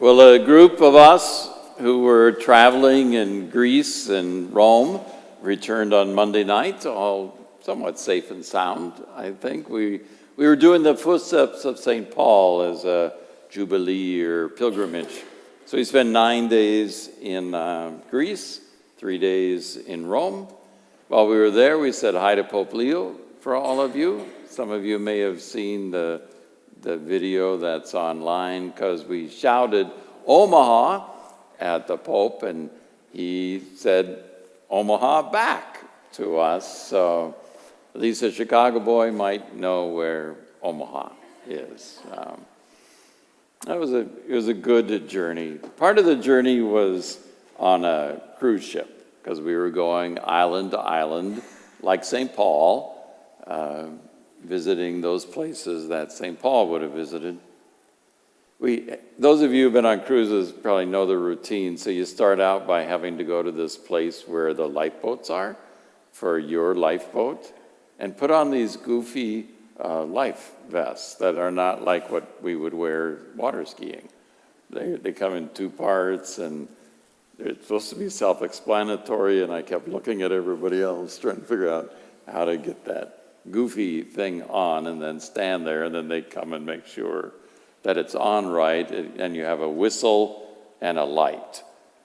Well, a group of us who were traveling in Greece and Rome returned on Monday night, all somewhat safe and sound, I think. We were doing the footsteps of St. Paul as a jubilee or pilgrimage. So we spent 9 days in Greece, 3 days in Rome. While we were there, we said hi to Pope Leo for all of you. Some of you may have seen the video that's online because we shouted Omaha at the Pope and he said Omaha back to us. So at least a Chicago boy might know where Omaha is. It was a good journey. Part of the journey was on a cruise ship because we were going island to island like St. Paul, visiting those places that St. Paul would have visited. Those of you who've been on cruises probably know the routine. So you start out by having to go to this place where the lifeboats are for your lifeboat and put on these goofy life vests that are not like what we would wear water skiing. They come in two parts and they're supposed to be self-explanatory, and I kept looking at everybody else trying to figure out how to get that goofy thing on and then stand there, and then they come and make sure that it's on right, and you have a whistle and a light.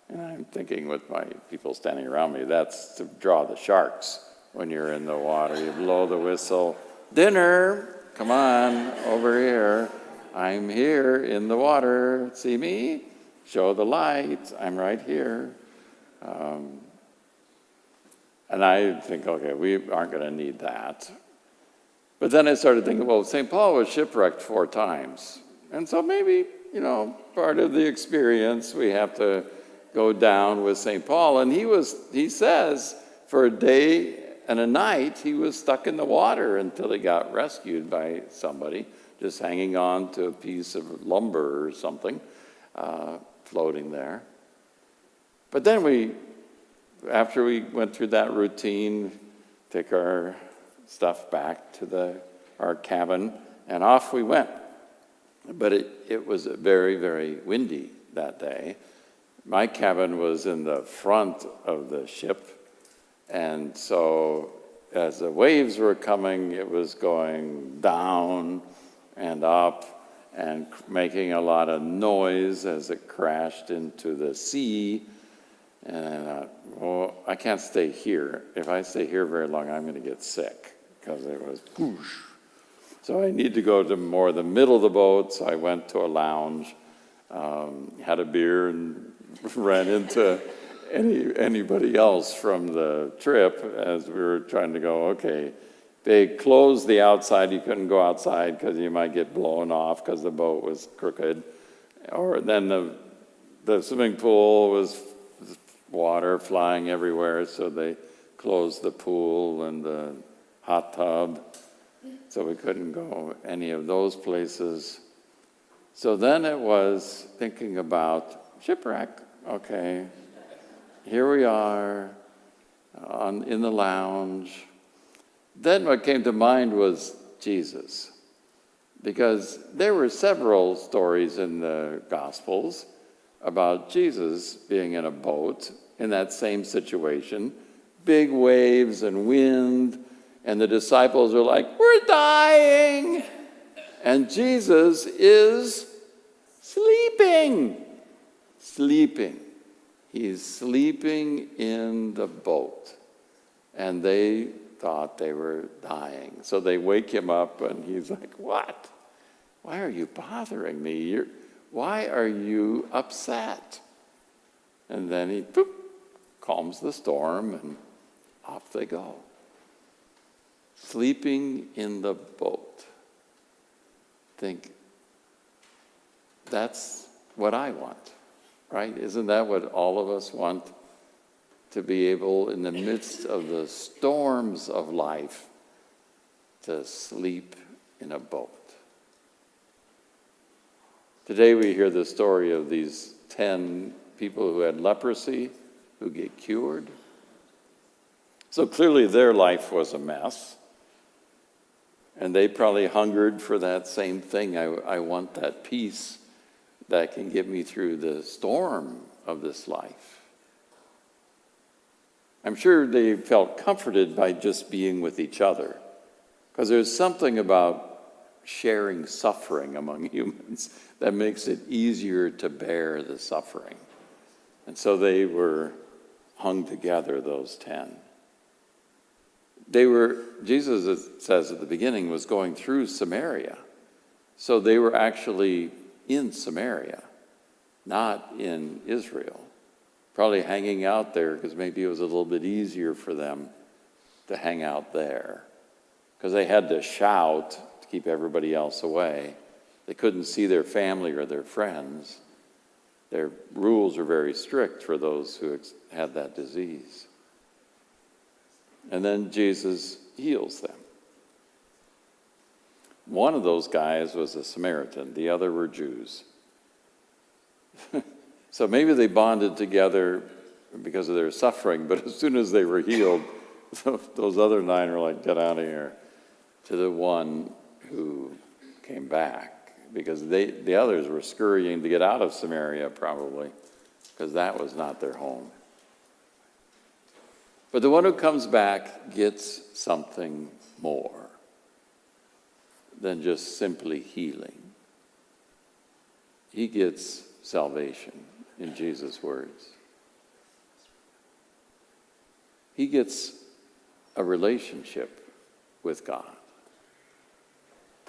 And I'm thinking with my people standing around me, that's to draw the sharks when you're in the water. You blow the whistle, dinner, come on, over here. I'm here in the water, see me? Show the light, I'm right here. And I think, okay, we aren't going to need that. But then I started thinking, well, St. Paul was shipwrecked 4 times. And so maybe, part of the experience, we have to go down with St. Paul. And he says, for a day and a night, he was stuck in the water until he got rescued by somebody, just hanging on to a piece of lumber or something, floating there. But then after we went through that routine, take our stuff back to our cabin, and off we went. But it was very, very windy that day. My cabin was in the front of the ship, and so as the waves were coming, it was going down and up and making a lot of noise as it crashed into the sea. And I thought, well, I can't stay here. If I stay here very long, I'm going to get sick because it was whoosh. So I need to go to more the middle of the boat. So I went to a lounge, had a beer, and ran into anybody else from the trip as we were trying to go, okay. They closed the outside. You couldn't go outside because you might get blown off because the boat was crooked. Or then the swimming pool was water flying everywhere, so they closed the pool and the hot tub. So we couldn't go any of those places. So then it was thinking about shipwreck. Okay, here we are in the lounge. Then what came to mind was Jesus, because there were several stories in the Gospels about Jesus being in a boat in that same situation, big waves and wind, and the disciples are like, we're dying, and Jesus is sleeping. He's sleeping in the boat, and they thought they were dying. So they wake him up, and he's like, what? Why are you bothering me? Why are you upset? And then he calms the storm, and off they go. Sleeping in the boat. Think, that's what I want, right? Isn't that what all of us want? To be able, in the midst of the storms of life, to sleep in a boat. Today we hear the story of these 10 people who had leprosy, who get cured. So clearly their life was a mess. And they probably hungered for that same thing. I want that peace that can get me through the storm of this life. I'm sure they felt comforted by just being with each other, because there's something about sharing suffering among humans that makes it easier to bear the suffering. And so they were hung together, those 10. Jesus, it says at the beginning, was going through Samaria. So they were actually in Samaria, not in Israel. Probably hanging out there because maybe it was a little bit easier for them to hang out there, because they had to shout to keep everybody else away. They couldn't see their family or their friends. Their rules are very strict for those who had that disease. And then Jesus heals them. One of those guys was a Samaritan. The other were Jews. So maybe they bonded together because of their suffering, but as soon as they were healed, those other 9 are like, get out of here, to the one who came back, because the others were scurrying to get out of Samaria probably, because that was not their home. But the one who comes back gets something more than just simply healing. He gets salvation, in Jesus' words. He gets a relationship with God,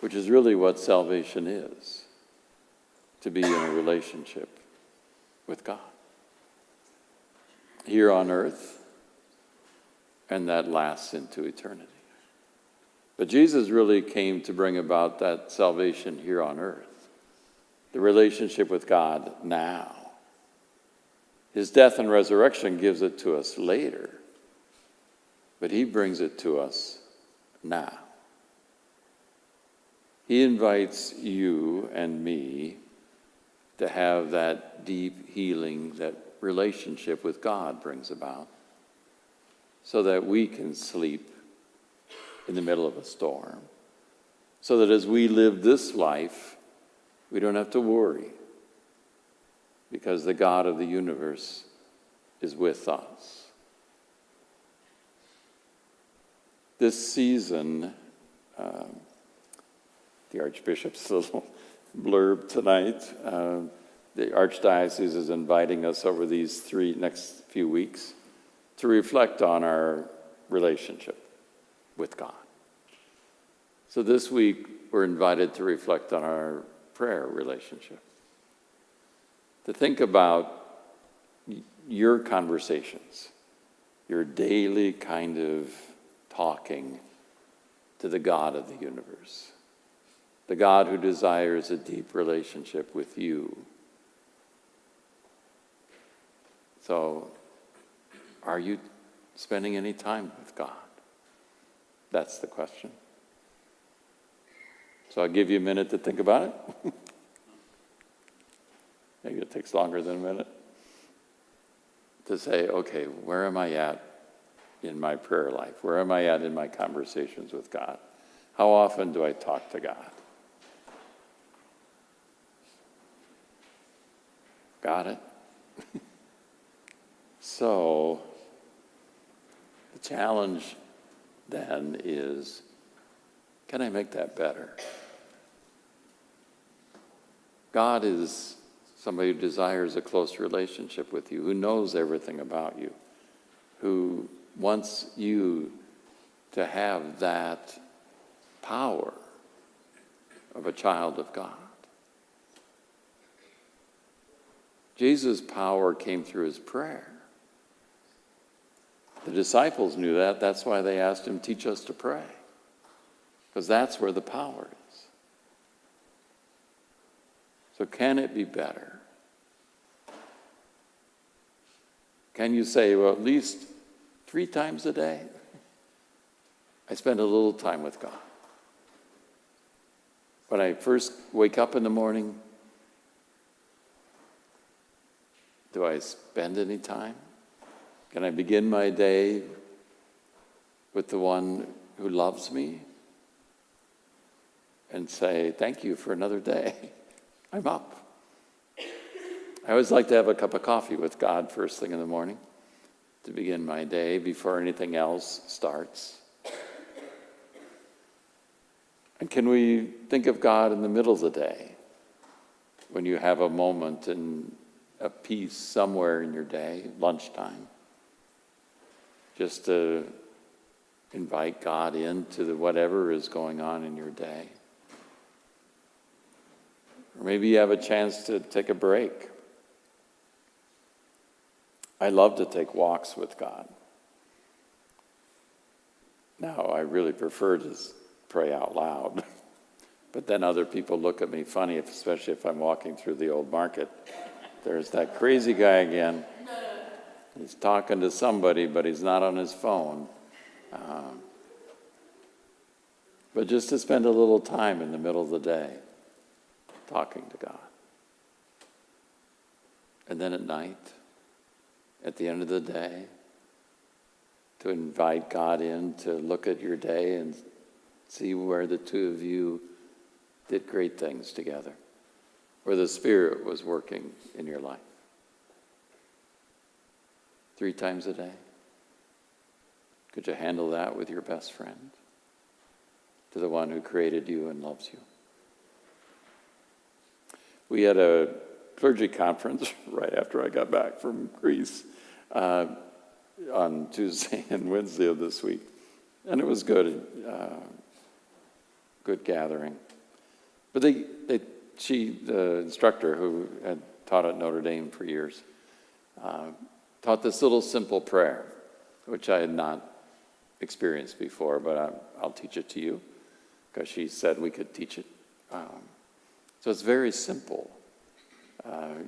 which is really what salvation is, to be in a relationship with God here on earth, and that lasts into eternity. But Jesus really came to bring about that salvation here on earth, the relationship with God now. His death and resurrection gives it to us later, but he brings it to us now. He invites you and me to have that deep healing that relationship with God brings about, so that we can sleep in the middle of a storm, so that as we live this life, we don't have to worry, because the God of the universe is with us. This season, the Archbishop's little blurb tonight, the Archdiocese is inviting us over these next few weeks to reflect on our relationship with God. So this week, we're invited to reflect on our prayer relationship, to think about your conversations, your daily kind of talking to the God of the universe, the God who desires a deep relationship with you. So, are you spending any time with God? That's the question. So I'll give you a minute to think about it. Maybe it takes longer than a minute. To say, okay, where am I at in my prayer life? Where am I at in my conversations with God? How often do I talk to God? Got it? So, the challenge then is, can I make that better? God is somebody who desires a close relationship with you, who knows everything about you, who wants you to have that power of a child of God. Jesus' power came through his prayer. The disciples knew that. That's why they asked him, teach us to pray. Because that's where the power is. So can it be better? Can you say, well, at least 3 times a day, I spend a little time with God. When I first wake up in the morning, do I spend any time? Can I begin my day with the one who loves me and say, thank you for another day. I'm up. I always like to have a cup of coffee with God first thing in the morning to begin my day before anything else starts. And can we think of God in the middle of the day when you have a moment and a piece somewhere in your day, lunchtime, just to invite God into whatever is going on in your day? Or maybe you have a chance to take a break. I love to take walks with God. Now, I really prefer to pray out loud, but then other people look at me funny, especially if I'm walking through the old market. There's that crazy guy again. He's talking to somebody, but he's not on his phone. But just to spend a little time in the middle of the day talking to God. And then at night, at the end of the day, to invite God in to look at your day and see where the two of you did great things together, where the Spirit was working in your life. 3 times a day. Could you handle that with your best friend? To the one who created you and loves you. We had a clergy conference right after I got back from Greece on Tuesday and Wednesday of this week. And it was good, good gathering. But the instructor who had taught at Notre Dame for years, taught this little simple prayer, which I had not experienced before, but I'll teach it to you, because she said we could teach it. So it's very simple.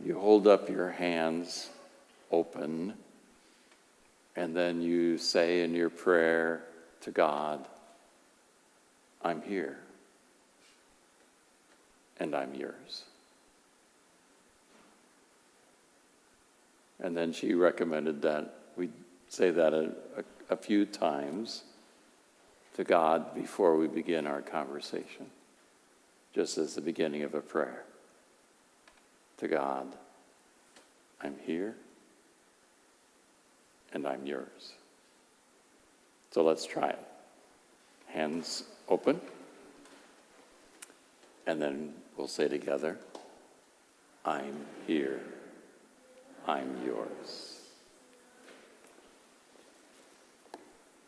You hold up your hands open, and then you say in your prayer to God, I'm here, and I'm yours. And then she recommended that we say that a few times to God before we begin our conversation, just as the beginning of a prayer. To God, I'm here, and I'm yours. So let's try it. Hands open, and then we'll say together, I'm here, I'm yours.